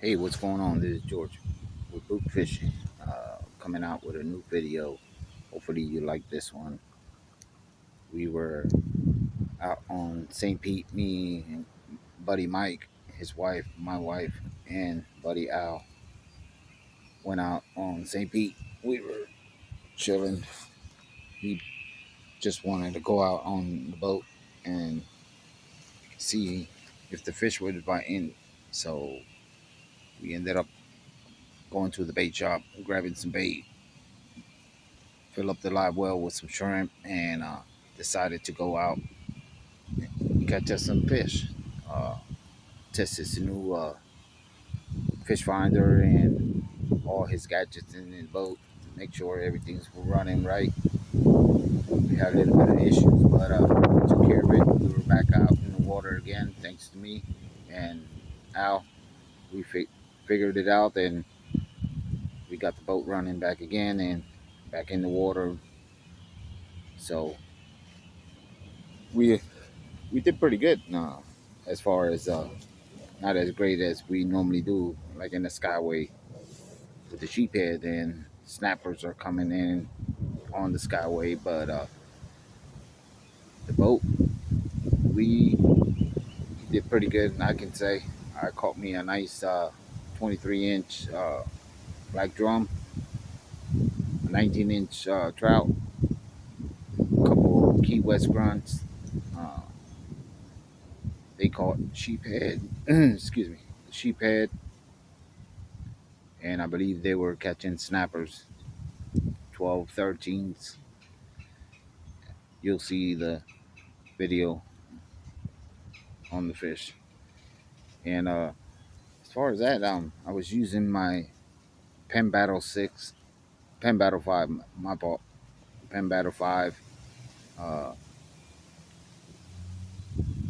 Hey, what's going on? This is George with Boot Fishing, coming out with a new video. Hopefully, you like this one. We were out on St. Pete, me and buddy Mike, his wife, my wife, and buddy Al went out on St. Pete. We were chilling. We just wanted to go out on the boat and see if the fish would bite in. So we ended up going to the bait shop, grabbing some bait, fill up the live well with some shrimp, and decided to go out and catch us some fish. Uh, test this new fish finder and all his gadgets in the boat to make sure everything's running right. We had a little bit of issues, but took care of it. We were back out in the water again, thanks to me and Al. We figured it out, and we got the boat running back again and back in the water. So we we did pretty good as far as not as great as we normally do, like in the Skyway with the sheephead, and snappers are coming in on the Skyway. But the boat, we did pretty good, and I can say I caught me a nice 23-inch black drum, a 19-inch trout, a couple Key West grunts. Uh, they caught sheephead, excuse me, sheephead, and I believe they were catching snappers, 12, 13s. You'll see the video on the fish. And as far as that, I was using my Pen Battle 6, Pen Battle 5, my fault, Pen Battle 5, uh,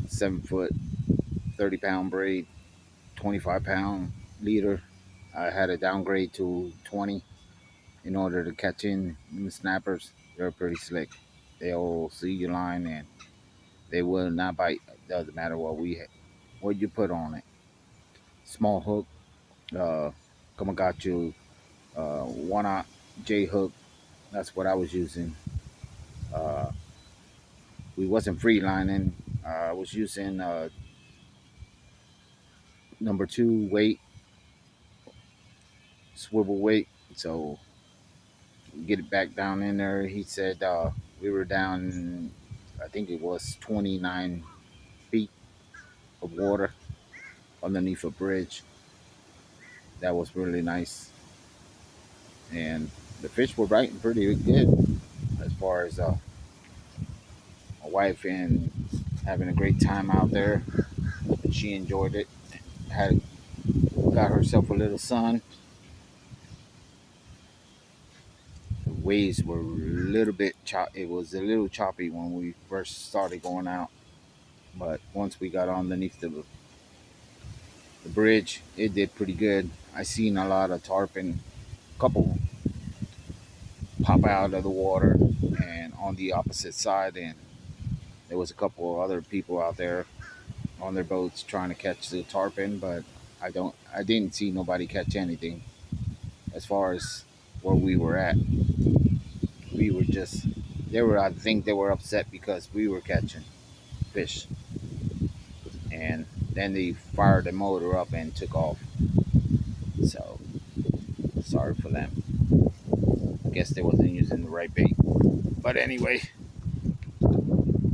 7 foot, 30-pound braid, 25-pound leader. I had to downgrade to 20 in order to catch in the snappers. They're pretty slick. They'll see your line and they will not bite. Doesn't matter what you put on it. Small hook, Kamagachu, 1-aught J hook. That's what I was using. Uh, we wasn't free lining. I was using number 2 weight, swivel weight. So get it back down in there. He said we were down, I think it was 29 feet of water underneath a bridge. That was really nice. And the fish were biting pretty good as far as my wife and having a great time out there. She enjoyed it. Had got herself a little sun. The waves were a little bit It was a little choppy when we first started going out, but once we got underneath the bridge, it did pretty good. I seen a lot of tarpon, couple pop out of the water, and on the opposite side, and there was a couple of other people out there on their boats trying to catch the tarpon, but I didn't see nobody catch anything. As far as where we were at, we were just I think they were upset because we were catching fish, and then they fired the motor up and took off. So sorry for them. I guess they wasn't using the right bait. But anyway,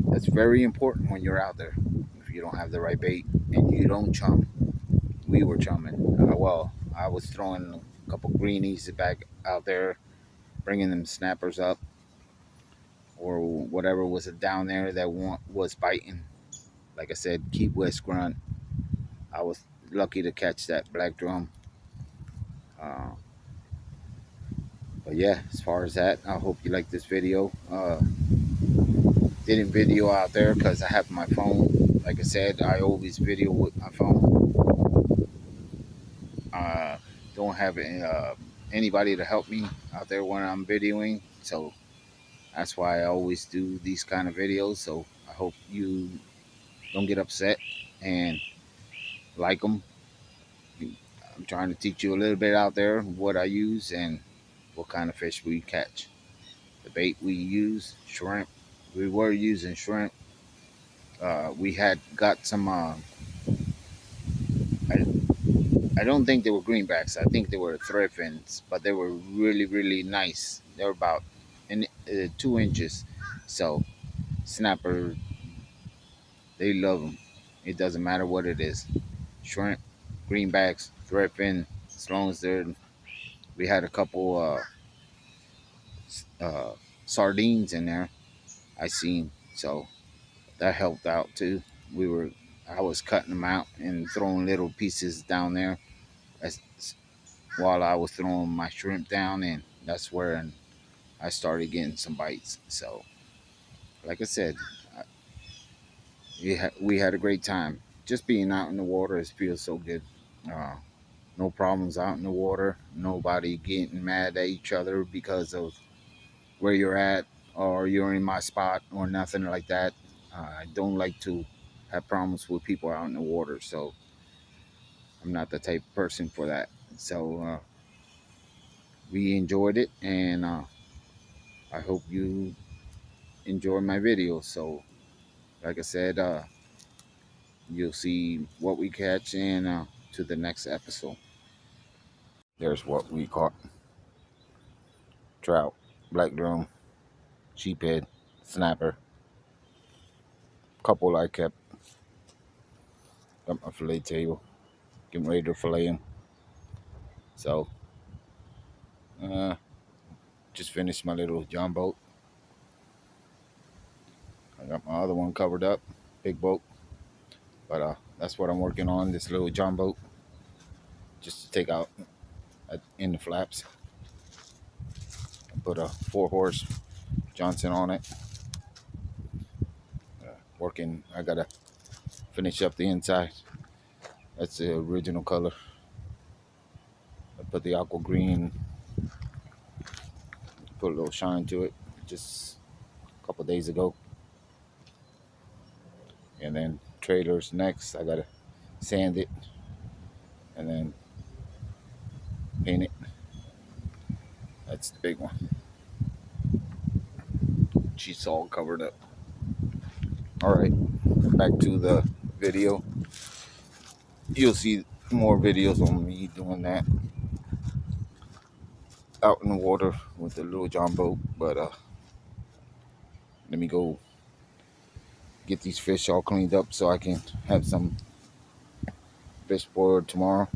that's very important when you're out there. If you don't have the right bait and you don't chum, we were chumming. Well, I was throwing a couple greenies back out there, bringing them snappers up or whatever was down there that was biting. Like I said, Key West grunt. I was lucky to catch that black drum. Uh, but yeah, as far as that, I hope you like this video. Didn't video out there because I have my phone. Like I said, I always video with my phone. Don't have anybody to help me out there when I'm videoing, so that's why I always do these kind of videos. So I hope you don't get upset and like them. I'm trying to teach you a little bit out there what I use and what kind of fish we catch. The bait we use, shrimp. We were using shrimp. We had got some. I, I don't think they were greenbacks. I think they were thread fins, but they were really, really nice. They were about 2 inches. So snapper, they love them. It doesn't matter what it is. Shrimp, greenbacks, thread fin. As long as they're. We had a couple sardines in there. I seen, so that helped out too. We were. I was cutting them out and throwing little pieces down there as, while I was throwing my shrimp down, and that's where I started getting some bites. So, like I said, we had a great time. Just being out in the water, it feels so good. Uh, no problems out in the water. Nobody getting mad at each other because of where you're at or you're in my spot or nothing like that. I don't like to have problems with people out in the water, so I'm not the type of person for that. So we enjoyed it, and I hope you enjoy my video. So, like I said, you'll see what we catch in to the next episode. There's what we caught: trout, black drum, sheephead, snapper. Couple I kept. Got my fillet table. Getting ready to fillet them. So, uh, just finished my little John boat. I got my other one covered up, big boat. But that's what I'm working on, this little John boat, just to take out in the flaps. I put a 4-horse Johnson on it. Working, I gotta finish up the inside. That's the original color. I put the aqua green, put a little shine to it just a couple days ago. And then trailers next. I gotta sand it and then paint it. That's the big one. She's all covered up. All right, back to the video. You'll see more videos on me doing that out in the water with the little John boat. But let me go get these fish all cleaned up so I can have some fish for tomorrow.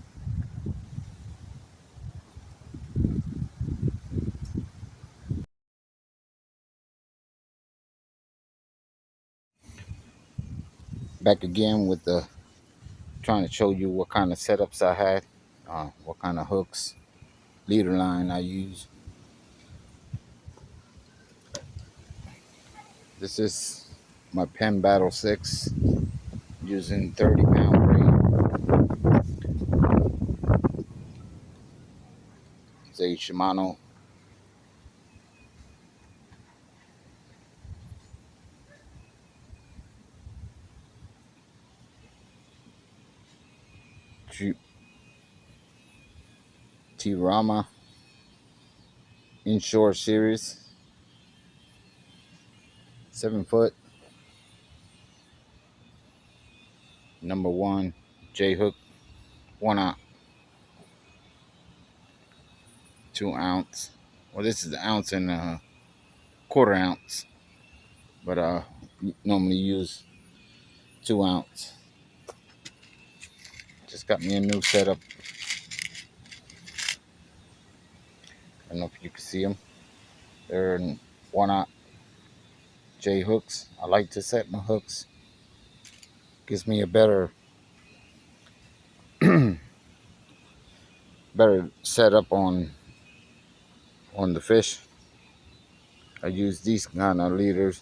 Back again with the trying to show you what kind of setups I had, what kind of hooks, leader line I use. This is my Penn Battle 6 using 30-pound braid. It's a Shimano T-Rama Inshore Series, 7 foot, number 1 J hook, 1 ounce, 2 ounce. Well, this is the ounce and a quarter ounce, but normally use 2 ounce. Just got me a new setup. I don't know if you can see them. They're in 1 ounce J hooks. I like to set my hooks. Gives me a better setup on the fish. I use these kind of leaders.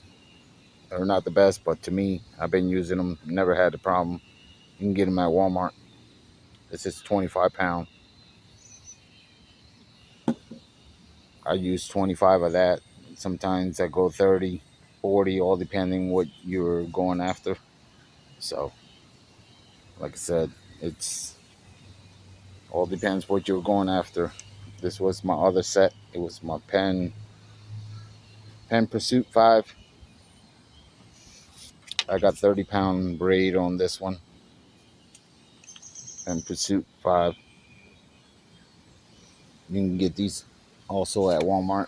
They're not the best, but to me, I've been using them. Never had a problem. You can get them at Walmart. This is 25 pound. I use 25 of that. Sometimes I go 30, 40, all depending what you're going after. So, like I said, it's All depends what you're going after. This was my other set. It was my Pen Pursuit 5. I got 30-pound braid on this one. Pen Pursuit 5. You can get these also at Walmart.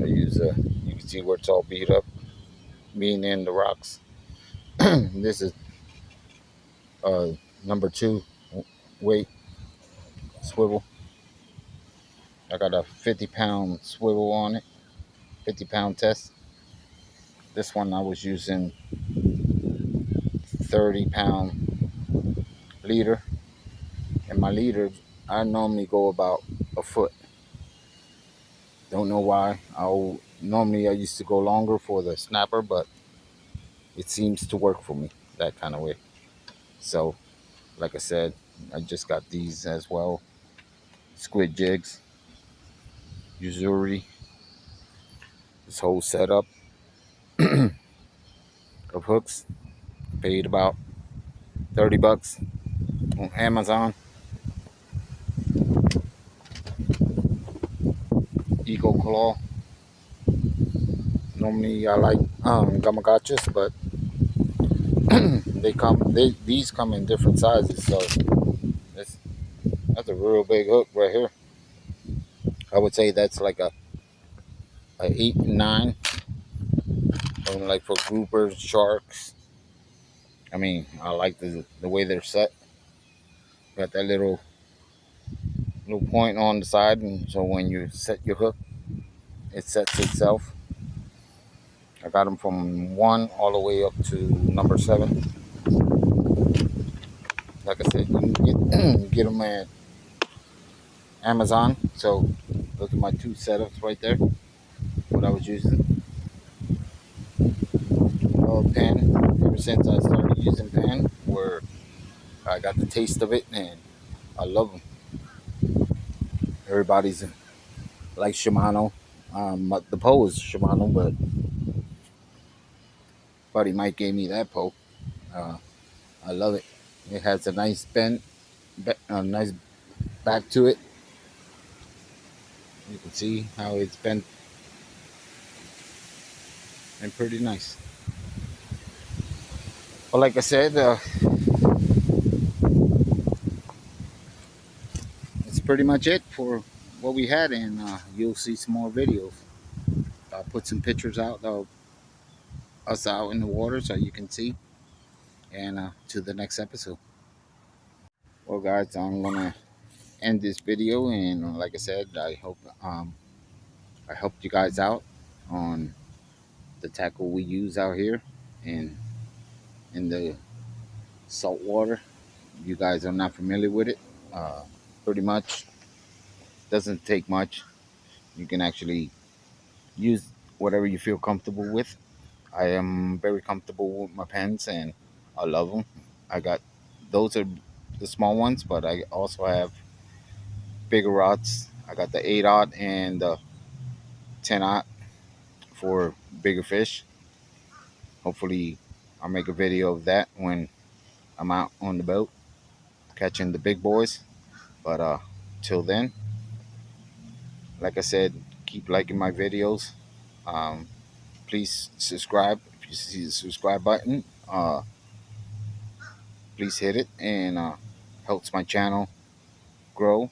I use you can see where it's all beat up, being in the rocks. This is uh, number 2 weight swivel. I got a 50-pound swivel on it, 50-pound test. This one I was using 30-pound leader, and my leader I normally go about a foot. Don't know why. Normally I used to go longer for the snapper, but it seems to work for me that kind of way. So, like I said, I just got these as well. Squid jigs, Uzuri, this whole setup of hooks. Paid about 30 bucks on Amazon. Eco Claw. Normally I like Gamagotchas, but these come in different sizes. So that's that's a real big hook right here. I would say that's like a 8 and 9, like for groupers, sharks. I mean, I like the way they're set. Got that little point on the side, and so when you set your hook, it sets itself. I got them from 1 all the way up to number 7. Like I said, you can get them at Amazon. So those are my 2 setups right there. What I was using. Pen. Ever since I started using pen, where I got the taste of it, and I love them. Everybody's like Shimano. The pole is Shimano, but buddy Mike gave me that pole. Uh, I love it. It has a nice bend, a nice back to it. You can see how it's bent and pretty nice. But like I said, it's pretty much it for what we had, and you'll see some more videos. I'll put some pictures out of us out in the water so you can see. And to the next episode. Well, guys, I'm gonna end this video, and like I said, I helped you guys out on the tackle we use out here in the salt water. You guys are not familiar with it. Uh, Pretty much doesn't take much. You can actually use whatever you feel comfortable with. I am very comfortable with my pens, and I love them. I got those are the small ones, but I also have bigger rods. I got the 8-aught and the 10-aught for bigger fish. Hopefully, I'll make a video of that when I'm out on the boat catching the big boys. But till then, like I said, keep liking my videos. Um, please subscribe. If you see the subscribe button, please hit it, and helps my channel grow.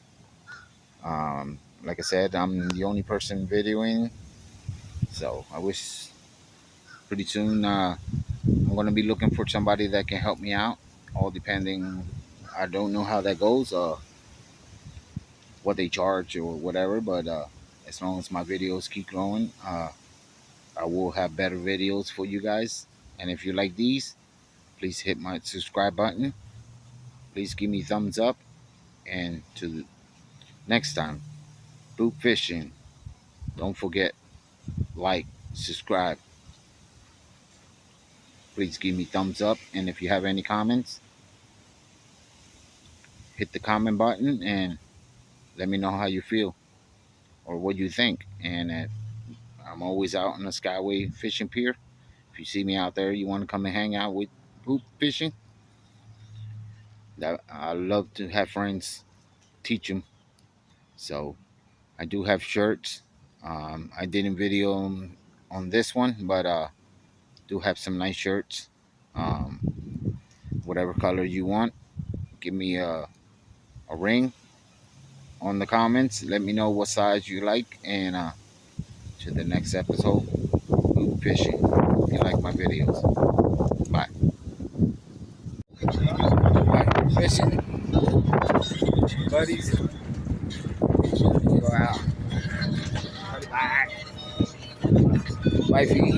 Like I said, I'm the only person videoing, so I wish pretty soon I'm gonna be looking for somebody that can help me out. All depending, I don't know how that goes, what they charge or whatever. But as long as my videos keep growing, I will have better videos for you guys. And if you like these, please hit my subscribe button. Please give me thumbs up. And to next time, boot fishing. Don't forget, like, subscribe. Please give me thumbs up. And if you have any comments, hit the comment button and let me know how you feel or what you think. And I'm always out on the Skyway fishing pier. If you see me out there, you want to come and hang out hoop fishing. That I love to have friends teach them. So I do have shirts. I didn't video 'em on this one, but do have some nice shirts. Whatever color you want, give me a ring on the comments. Let me know what size you like, and to the next episode, hoop fishing. If you like my videos, bye. Bye. Fishing, buddies. Go out. Bye. Wifey.